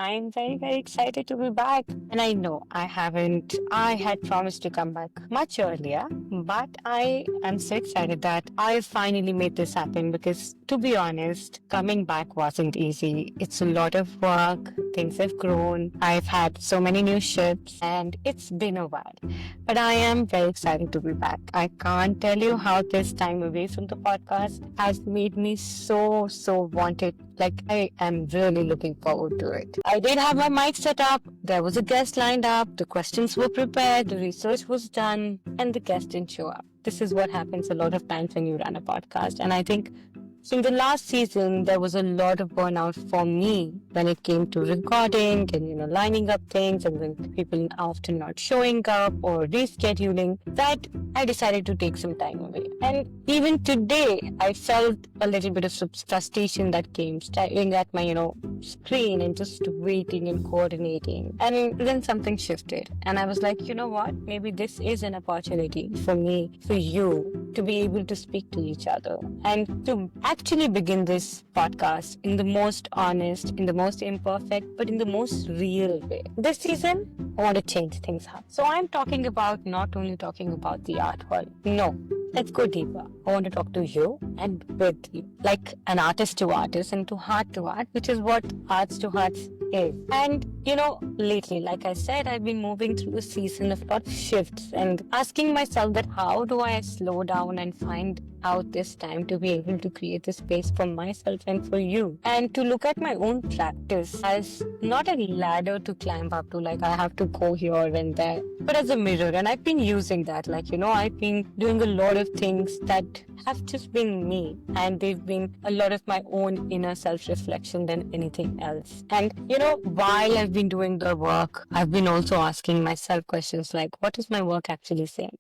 I'm very, very excited to be back. And I know I had promised to come back much earlier, but I am so excited that I finally made this happen because, to be honest, coming back wasn't easy. It's a lot of work, things have grown, I've had so many new ships, and it's been a while. But I am very excited to be back. I can't tell you how this time away from the podcast has made me so wanted. Like, I am really looking forward to it. I did have my mic set up, there was a guest lined up, the questions were prepared, the research was done, and the guest didn't show up. This is what happens a lot of times when you run a podcast. And I think so in the last season, there was a lot of burnout for me when it came to recording and lining up things, and then people often not showing up or rescheduling. That I decided to take some time away. And even today, I felt a little bit of frustration that came staring at my screen and just waiting and coordinating. And then something shifted, and I was like, you know what? Maybe this is an opportunity for me, for you, to be able to speak to each other and to actually begin this podcast in the most honest, in the most imperfect, but in the most real way. This season, I want to change things up. So I'm talking about not only talking about the art world. No, let's go deeper. I want to talk to you and with you, like an artist to artist and to art, which is what Arts to Hearts is. And lately, like I said, I've been moving through a season of lot of shifts and asking myself that how do I slow down and find out this time to be able to create a space for myself and for you, and to look at my own practice as not a ladder to climb up to, like I have to go here and there, but as a mirror. And I've been using that, I've been doing a lot of things that have just been me, and they've been a lot of my own inner self-reflection than anything else. And while I've been doing the work, I've been also asking myself questions like, what is my work actually saying?